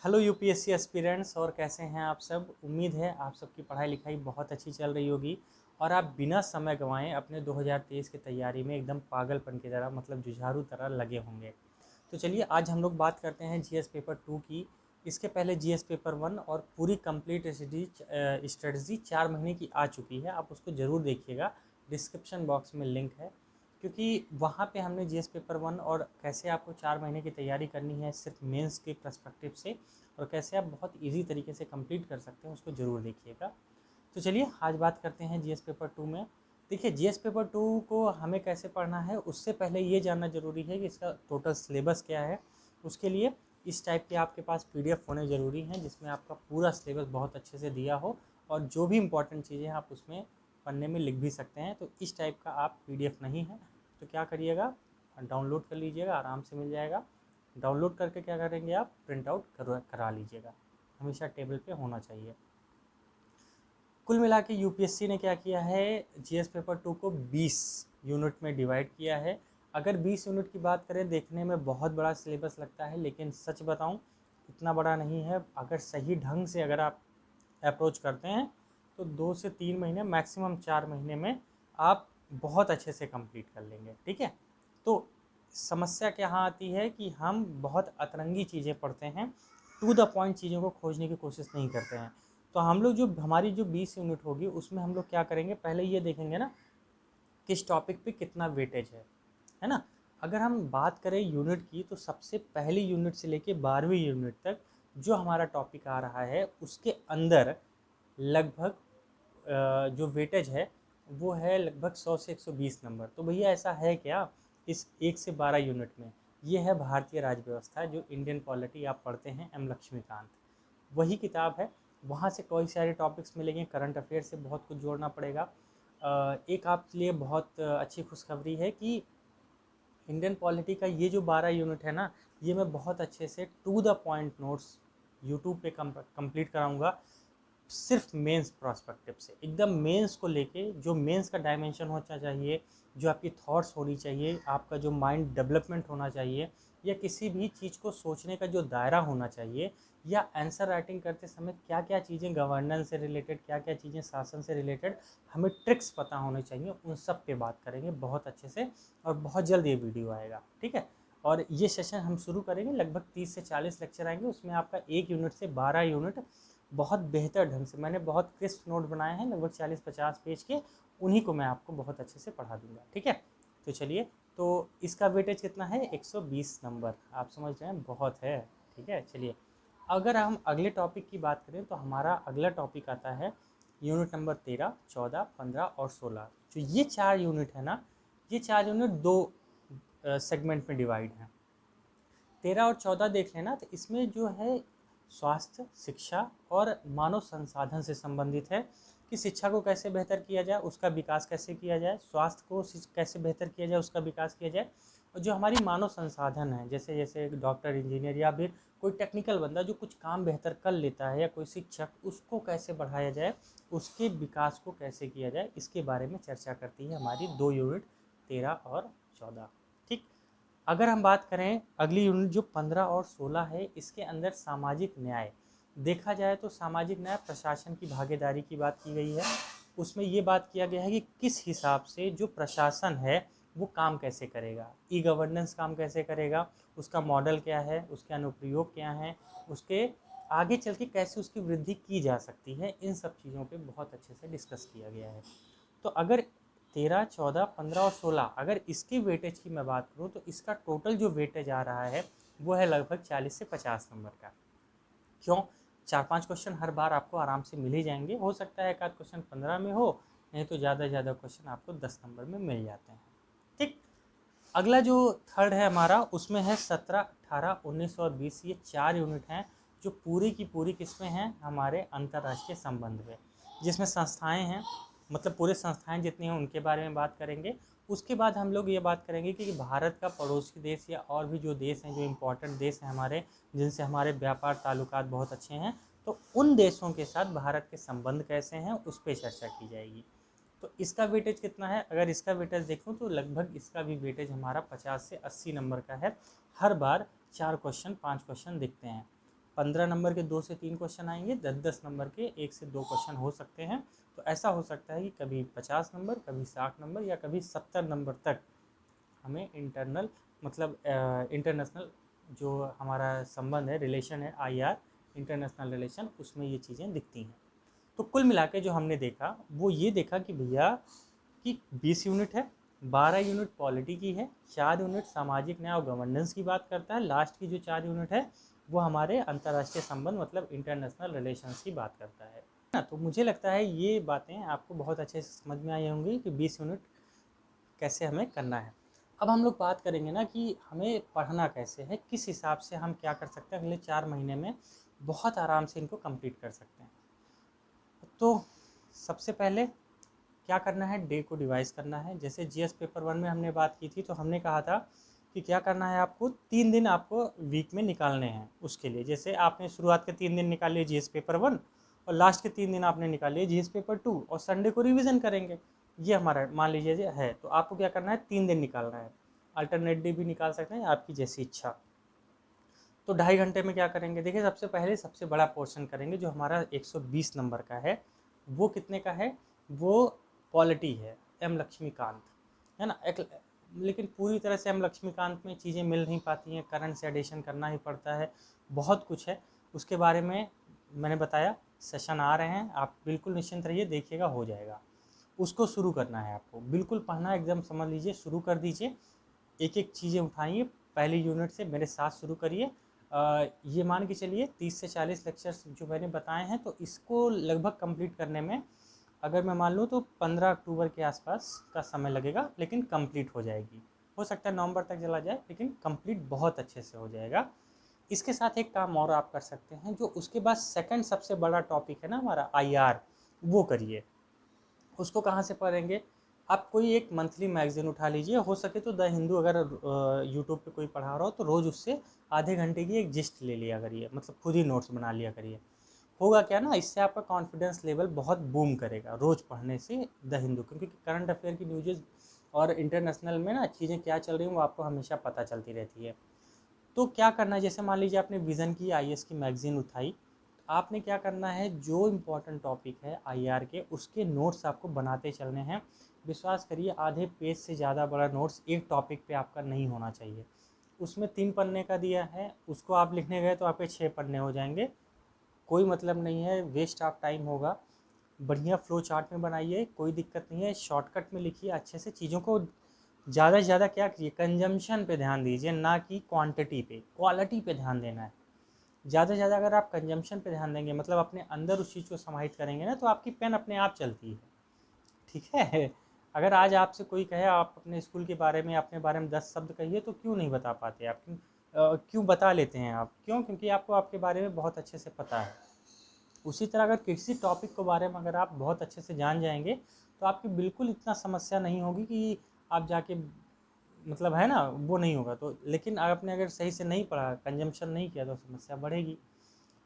Hello UPSC aspirants, और कैसे हैं आप सब। उम्मीद है आप सबकी पढ़ाई लिखाई बहुत अच्छी चल रही होगी और आप बिना समय गंवाए अपने 2023 की तैयारी में एकदम पागलपन की तरह मतलब जुझारू तरह लगे होंगे। तो चलिए आज हम लोग बात करते हैं जीएस पेपर 2 की। इसके पहले जीएस पेपर 1 और पूरी कंप्लीट स्ट्रेटजी 4 महीने की आ चुकी है, आप उसको ज़रूर देखिएगा। डिस्क्रिप्शन बॉक्स में लिंक है, क्योंकि वहाँ पे हमने जीएस पेपर 1 और कैसे आपको 4 महीने की तैयारी करनी है सिर्फ मेंस के पर्सपेक्टिव से, और कैसे आप बहुत इजी तरीके से कंप्लीट कर सकते हैं, उसको ज़रूर देखिएगा। तो चलिए आज बात करते हैं जीएस पेपर 2 में। देखिए जीएस पेपर 2 को हमें कैसे पढ़ना है, उससे पहले ये जानना ज़रूरी है कि इसका टोटल सिलेबस क्या है। उसके लिए इस टाइप के आपके पास पीडीएफ होने ज़रूरी हैं, जिसमें आपका पूरा सिलेबस बहुत अच्छे से दिया हो और जो भी इंपॉर्टेंट चीज़ें आप उसमें पन्ने में लिख भी सकते हैं। तो इस टाइप का आप पीडीएफ नहीं है तो क्या करिएगा, डाउनलोड कर लीजिएगा, आराम से मिल जाएगा। डाउनलोड करके क्या करेंगे, आप प्रिंट आउट करा लीजिएगा, हमेशा टेबल पे होना चाहिए। कुल मिला के यूपीएससी ने क्या किया है, जीएस पेपर 2 को 20 यूनिट में डिवाइड किया है। अगर 20 यूनिट की बात करें, देखने में बहुत बड़ा सिलेबस लगता है, लेकिन सच बताऊं इतना बड़ा नहीं है। अगर सही ढंग से अगर आप अप्रोच करते हैं तो 2 से 3 महीने, मैक्सिमम 4 महीने में आप बहुत अच्छे से कंप्लीट कर लेंगे। ठीक है, तो समस्या क्या यहाँ आती है कि हम बहुत अतरंगी चीज़ें पढ़ते हैं, टू द पॉइंट चीज़ों को खोजने की कोशिश नहीं करते हैं। तो हम लोग जो हमारी जो 20 यूनिट होगी उसमें हम लोग क्या करेंगे, पहले ये देखेंगे ना किस टॉपिक पे कितना वेटेज है ना। अगर हम बात करें यूनिट की, तो सबसे पहली यूनिट से लेके 12वीं यूनिट तक जो हमारा टॉपिक आ रहा है उसके अंदर लगभग जो वेटेज है वो है लगभग 100 से 120 नंबर। तो भैया ऐसा है क्या इस 1 से 12 यूनिट में। ये है भारतीय राज्य व्यवस्था, जो इंडियन पॉलिटी आप पढ़ते हैं एम लक्ष्मीकांत, वही किताब है। वहाँ से कई सारे टॉपिक्स मिलेंगे, करंट अफेयर से बहुत कुछ जोड़ना पड़ेगा। एक आपके लिए बहुत अच्छी खुशखबरी है कि इंडियन पॉलिटी का ये जो 12 यूनिट है ना, ये मैं बहुत अच्छे से to the point notes YouTube पे कंप्लीट कराऊंगा, सिर्फ मेंस प्रोस्पेक्टिव से। एकदम मेंस को लेके जो मेंस का डायमेंशन होना चाहिए, जो आपकी थॉट्स होनी चाहिए, आपका जो माइंड डेवलपमेंट होना चाहिए, या किसी भी चीज़ को सोचने का जो दायरा होना चाहिए, या आंसर राइटिंग करते समय क्या क्या चीज़ें गवर्नेंस से रिलेटेड, क्या क्या चीज़ें शासन से रिलेटेड हमें ट्रिक्स पता होने चाहिए, उन सब पे बात करेंगे बहुत अच्छे से। और बहुत जल्द ये वीडियो आएगा, ठीक है। और ये सेशन हम शुरू करेंगे, लगभग 30 से 40 लेक्चर आएंगे, उसमें आपका 1 यूनिट से 12 यूनिट बहुत बेहतर ढंग से, मैंने बहुत क्रिस्प नोट बनाए हैं लगभग 40-50 पेज के, उन्हीं को मैं आपको बहुत अच्छे से पढ़ा दूंगा। ठीक है, तो चलिए, तो इसका वेटेज कितना है, 120 नंबर। आप समझ रहे हैं, बहुत है। ठीक है, चलिए अगर हम अगले टॉपिक की बात करें तो हमारा अगला टॉपिक आता है यूनिट नंबर 13, 14, 15 और 16। जो ये 4 यूनिट है ना, ये 4 यूनिट दो सेगमेंट में डिवाइड हैं। 13 और 14 देख लेना, तो इसमें जो है स्वास्थ्य, शिक्षा और मानव संसाधन से संबंधित है कि शिक्षा को कैसे बेहतर किया जाए, उसका विकास कैसे किया जाए, स्वास्थ्य को कैसे बेहतर किया जाए, उसका विकास किया जाए। और जो हमारी मानव संसाधन है, जैसे जैसे डॉक्टर, इंजीनियर या फिर कोई टेक्निकल बंदा जो कुछ काम बेहतर कर लेता है, या कोई शिक्षक, उसको कैसे बढ़ाया जाए, उसके विकास को कैसे किया जाए, इसके बारे में चर्चा करती है हमारी 2 यूनिट 13 और 14। ठीक, अगर हम बात करें अगली यूनिट जो 15 और 16 है, इसके अंदर सामाजिक न्याय देखा जाए तो सामाजिक न्याय प्रशासन की भागीदारी की बात की गई है। उसमें ये बात किया गया है कि किस हिसाब से जो प्रशासन है वो काम कैसे करेगा, ई गवर्नेंस काम कैसे करेगा, उसका मॉडल क्या है, उसके अनुप्रयोग क्या हैं, उसके आगे चल के कैसे उसकी वृद्धि की जा सकती है, इन सब चीज़ों पे बहुत अच्छे से डिस्कस किया गया है। तो अगर 13, 14, 15 और 16 अगर इसकी वेटेज की मैं बात करूँ, तो इसका टोटल जो वेटेज आ रहा है वो है लगभग 40 से 50 नंबर का। क्यों, 4-5 क्वेश्चन हर बार आपको आराम से मिल ही जाएंगे, हो सकता है एक आध क्वेश्चन 15 में हो, नहीं तो ज़्यादा से ज़्यादा क्वेश्चन आपको 10 नंबर में मिल जाते हैं। ठीक, अगला जो थर्ड है हमारा, उसमें है 17, 18, 19 और 20। ये 4 यूनिट हैं जो पूरी की पूरी किस्में हैं हमारे अंतर्राष्ट्रीय संबंध में, जिसमें संस्थाएं हैं, मतलब पूरे संस्थाएं जितनी हैं उनके बारे में बात करेंगे। उसके बाद हम लोग ये बात करेंगे कि भारत का पड़ोसी देश या और भी जो देश हैं, जो इम्पोर्टेंट देश हैं हमारे, जिनसे हमारे व्यापार ताल्लुकात बहुत अच्छे हैं, तो उन देशों के साथ भारत के संबंध कैसे हैं उस पर चर्चा की जाएगी। तो इसका वेटेज कितना है, अगर इसका वेटेज देखूं तो लगभग इसका भी वेटेज हमारा 50 से 80 नंबर का है। हर बार 4 क्वेश्चन 5 क्वेश्चन दिखते हैं। 15 नंबर के 2 से 3 क्वेश्चन आएंगे, 10-10 नंबर के 1 से 2 क्वेश्चन हो सकते हैं। तो ऐसा हो सकता है कि कभी 50 नंबर, कभी 60 नंबर या कभी 70 नंबर तक हमें इंटरनल मतलब इंटरनेशनल जो हमारा संबंध है, रिलेशन है, आईआर इंटरनेशनल रिलेशन, उसमें ये चीज़ें दिखती हैं। तो कुल मिला के जो हमने देखा वो ये देखा कि भैया कि 20 यूनिट है, 12 यूनिट पॉलिटी की है, 4 यूनिट सामाजिक न्याय और गवर्नेंस की बात करता है, लास्ट की जो 4 यूनिट है वो हमारे अंतर्राष्ट्रीय संबंध मतलब इंटरनेशनल रिलेशंस की बात करता है ना। तो मुझे लगता है ये बातें आपको बहुत अच्छे से समझ में आई होंगी कि 20 यूनिट कैसे हमें करना है। अब हम लोग बात करेंगे ना कि हमें पढ़ना कैसे है, किस हिसाब से हम क्या कर सकते हैं, अगले 4 महीने में बहुत आराम से इनको कंप्लीट कर सकते हैं। तो सबसे पहले क्या करना है, डे को डिवाइस करना है। जैसे जीएस पेपर 1 में हमने बात की थी, तो हमने कहा था कि क्या करना है, आपको 3 दिन आपको वीक में निकालने हैं उसके लिए। जैसे आपने शुरुआत के 3 दिन निकाल लिए जीएस पेपर 1 और लास्ट के 3 दिन आपने निकाल लिए जीएस पेपर 2 और संडे को रिवीजन करेंगे। ये हमारा मान लीजिए है। तो आपको क्या करना है, 3 दिन निकालना है, अल्टरनेट डे भी निकाल सकते हैं, आपकी जैसी इच्छा। तो 2.5 घंटे में क्या करेंगे, देखिए सबसे पहले सबसे बड़ा पोर्शन करेंगे जो हमारा 120 नंबर का है। वो कितने का है, वो पॉलिटी है, एम लक्ष्मीकांत है ना। एक लेकिन पूरी तरह से एम लक्ष्मीकांत में चीज़ें मिल नहीं पाती हैं, करंट से एडिशन करना ही पड़ता है, बहुत कुछ है उसके बारे में मैंने बताया। सेशन आ रहे हैं, आप बिल्कुल निश्चिंत रहिए, देखिएगा हो जाएगा। उसको शुरू करना है आपको, बिल्कुल पढ़ना एकदम समझ लीजिए, शुरू कर दीजिए, एक एक चीज़ें उठाइए, पहली यूनिट से मेरे साथ शुरू करिए। ये मान के चलिए 30 से 40 लेक्चर्स जो मैंने बताए हैं, तो इसको लगभग कंप्लीट करने में अगर मैं मान लूँ तो 15 अक्टूबर के आसपास का समय लगेगा, लेकिन कंप्लीट हो जाएगी। हो सकता है नवंबर तक चला जाए, लेकिन कंप्लीट बहुत अच्छे से हो जाएगा। इसके साथ एक काम और आप कर सकते हैं, जो उसके बाद सेकंड सबसे बड़ा टॉपिक है ना हमारा आईआर, वो करिए। उसको कहाँ से पढ़ेंगे, आप कोई एक मंथली मैगजीन उठा लीजिए, हो सके तो द हिंदू, अगर यूट्यूब पे कोई पढ़ा रहा हो तो रोज़ उससे आधे घंटे की एक जिस्ट ले लिया करिए, मतलब खुद ही नोट्स बना लिया करिए। होगा क्या ना, इससे आपका कॉन्फिडेंस लेवल बहुत बूम करेगा रोज़ पढ़ने से द हिंदू, क्योंकि करंट अफेयर की न्यूज़ और इंटरनेशनल में ना चीज़ें क्या चल रही हैं वो आपको हमेशा पता चलती रहती है। तो क्या करना है, जैसे मान लीजिए आपने विज़न की आईएएस की मैगजीन उठाई, आपने क्या करना है, जो इम्पोर्टेंट टॉपिक है आईआर के उसके नोट्स आपको बनाते चलने हैं। विश्वास करिए, आधे पेज से ज़्यादा बड़ा नोट्स एक टॉपिक पे आपका नहीं होना चाहिए। उसमें 3 पन्ने का दिया है, उसको आप लिखने गए तो आपके 6 पन्ने हो जाएंगे, कोई मतलब नहीं है, वेस्ट ऑफ टाइम होगा। बढ़िया फ्लो चार्ट में बनाइए, कोई दिक्कत नहीं है, शॉर्टकट में लिखिए, अच्छे से चीज़ों को ज़्यादा से ज़्यादा क्या करिए, कंजम्पशन पे ध्यान दीजिए, ना कि क्वांटिटी पे, क्वालिटी पे ध्यान देना है। ज़्यादा से ज़्यादा अगर आप कंजम्पशन पे ध्यान देंगे, मतलब अपने अंदर उस चीज़ को समाहित करेंगे ना, तो आपकी पेन अपने आप चलती है, ठीक है। अगर आज आपसे कोई कहे आप अपने स्कूल के बारे में, अपने बारे में 10 शब्द कहिए, तो क्यों नहीं बता पाते आप, क्यों बता लेते हैं आप, क्यों, क्योंकि आपको आपके बारे में बहुत अच्छे से पता है। उसी तरह अगर किसी टॉपिक के बारे में अगर आप बहुत अच्छे से जान जाएंगे, तो आपकी बिल्कुल इतना समस्या नहीं होगी कि आप जाके, मतलब है ना, वो नहीं होगा। तो लेकिन आपने अगर सही से नहीं पढ़ा, कंजम्पशन नहीं किया, तो समस्या बढ़ेगी।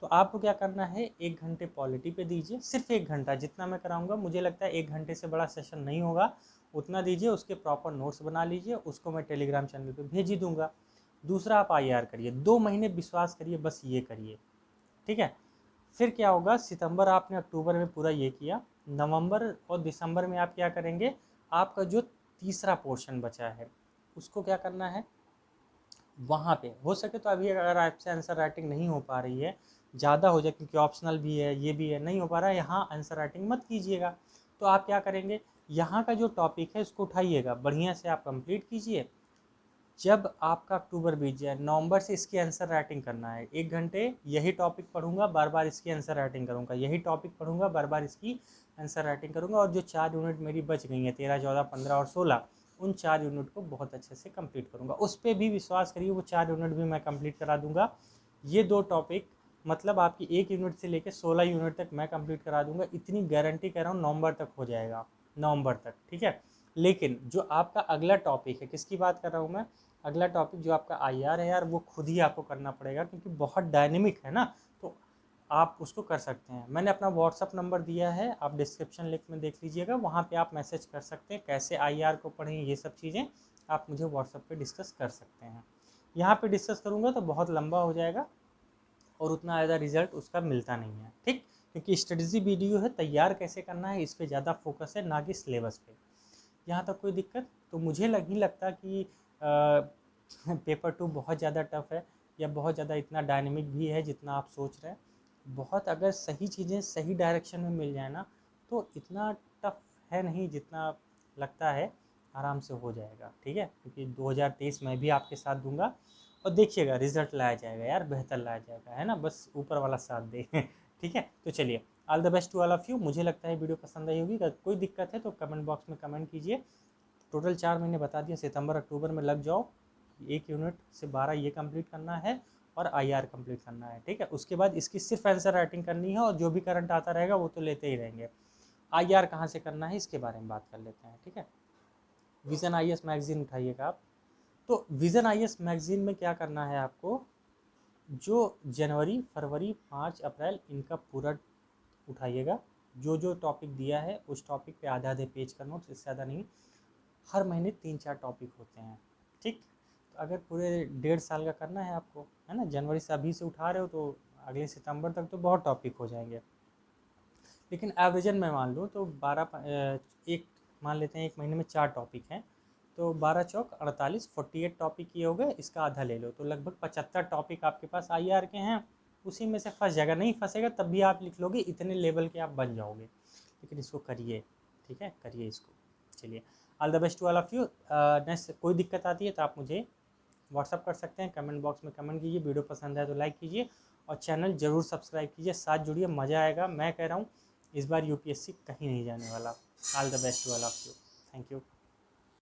तो आपको क्या करना है, 1 घंटे पॉलिटी पे दीजिए, सिर्फ 1 घंटा जितना मैं कराऊंगा, मुझे लगता है 1 घंटे से बड़ा सेशन नहीं होगा, उतना दीजिए। उसके प्रॉपर नोट्स बना लीजिए, उसको मैं टेलीग्राम चैनल पे भेज ही दूंगा। दूसरा, आप आईआर करिए, 2 महीने विश्वास करिए, बस ये करिए, ठीक है। फिर क्या होगा, सितंबर आपने अक्टूबर में पूरा ये किया, नवंबर और दिसंबर में आप क्या करेंगे, आपका जो तीसरा पोर्शन बचा है उसको क्या करना है, वहाँ पे हो सके तो अभी अगर आपसे आंसर राइटिंग नहीं हो पा रही है, ज़्यादा हो जाए, क्योंकि ऑप्शनल भी है, ये भी है, नहीं हो पा रहा है, यहाँ आंसर राइटिंग मत कीजिएगा। तो आप क्या करेंगे, यहाँ का जो टॉपिक है इसको उठाइएगा, बढ़िया से आप कंप्लीट कीजिए। जब आपका अक्टूबर बीत जाए, नवंबर से इसकी आंसर राइटिंग करना है, 1 घंटे यही टॉपिक पढ़ूंगा, बार बार इसकी आंसर राइटिंग करूंगा, यही टॉपिक पढ़ूंगा, बार बार इसकी आंसर राइटिंग करूंगा, और जो 4 यूनिट मेरी बच गई हैं, 13, 14, 15 और 16, उन 4 यूनिट को बहुत अच्छे से कंप्लीट करूंगा। उस पर भी विश्वास करिए, वो 4 यूनिट भी मैं कंप्लीट करा दूंगा। ये 2 टॉपिक मतलब आपकी 1 यूनिट से लेकर 16 यूनिट तक मैं कंप्लीट करा दूंगा, इतनी गारंटी कह रहा हूँ, नवंबर तक हो जाएगा, नवंबर तक, ठीक है। लेकिन जो आपका अगला टॉपिक है, किसकी बात कर रहा हूँ मैं, अगला टॉपिक जो आपका आईआर है यार, वो खुद ही आपको करना पड़ेगा, क्योंकि बहुत डायनेमिक है ना। तो आप उसको कर सकते हैं, मैंने अपना व्हाट्सअप नंबर दिया है, आप डिस्क्रिप्शन लिंक में देख लीजिएगा, वहाँ पे आप मैसेज कर सकते हैं, कैसे आईआर को पढ़ें, ये सब चीज़ें आप मुझे व्हाट्सअप पे डिस्कस कर सकते हैं। यहाँ पे डिस्कस करूँगा तो बहुत लंबा हो जाएगा, और उतना ज़्यादा रिजल्ट उसका मिलता नहीं है, ठीक। क्योंकि स्ट्रेटजी वीडियो है, तैयार कैसे करना है इस पे ज़्यादा फोकस है, ना कि सिलेबस पे। यहाँ तक कोई दिक्कत तो मुझे नहीं लगता कि पेपर 2 बहुत ज़्यादा टफ है या बहुत ज़्यादा इतना डायनेमिक भी है जितना आप सोच रहे हैं। बहुत अगर सही चीज़ें सही डायरेक्शन में मिल जाए ना तो इतना टफ है नहीं जितना लगता है, आराम से हो जाएगा, ठीक है। क्योंकि 2023 मैं भी आपके साथ दूंगा और देखिएगा रिजल्ट लाया जाएगा यार, बेहतर लाया जाएगा, है ना, बस ऊपर वाला साथ दे ठीक है। तो चलिए, all the best to all of you. मुझे लगता है वीडियो पसंद आई होगी। अगर कोई दिक्कत है तो कमेंट बॉक्स में कमेंट कीजिए। टोटल 4 महीने बता दिए, सितंबर अक्टूबर में लग जाओ। 1 यूनिट से 12 ये कंप्लीट करना है और आईआर कंप्लीट करना है, ठीक है। उसके बाद इसकी सिर्फ आंसर राइटिंग करनी है और जो भी करंट आता रहेगा वो तो लेते ही रहेंगे। आईआर कहाँ से करना है इसके बारे में बात कर लेते हैं, ठीक है। विजन आईएएस मैगजीन उठाइएगा आप। तो विजन आईएएस मैगजीन में क्या करना है आपको, जो जनवरी फरवरी मार्च अप्रैल इनका पूरा उठाइएगा। जो जो टॉपिक दिया है उस टॉपिक पे आधे आधे पेज का नोट्स, इससे ज़्यादा नहीं। हर महीने 3-4 टॉपिक होते हैं, ठीक। तो अगर पूरे 1.5 साल का करना है आपको, है ना, जनवरी से अभी से उठा रहे हो तो अगले सितंबर तक तो बहुत टॉपिक हो जाएंगे। लेकिन एवरेजन में मान लो तो 1 मान लेते हैं 1 महीने में 4 टॉपिक हैं, तो 12 चौक 48, 48 टॉपिक ये हो गए, इसका आधा ले लो तो लगभग 75 टॉपिक आपके पास आईआर के हैं। उसी में से फंस जाएगा, नहीं फंसेगा तब भी आप लिख लोगे, इतने लेवल के आप बन जाओगे। लेकिन इसको करिए, ठीक है, करिए इसको। चलिए, all the best to all of you. Next कोई दिक्कत आती है तो आप मुझे व्हाट्सअप कर सकते हैं, कमेंट बॉक्स में कमेंट कीजिए। वीडियो पसंद आए तो लाइक कीजिए और चैनल ज़रूर सब्सक्राइब कीजिए, साथ जुड़िए, मज़ा आएगा। मैं कह रहा हूँ इस बार यूपीएससी कहीं नहीं जाने वाला। All the best to all of you. Thank you.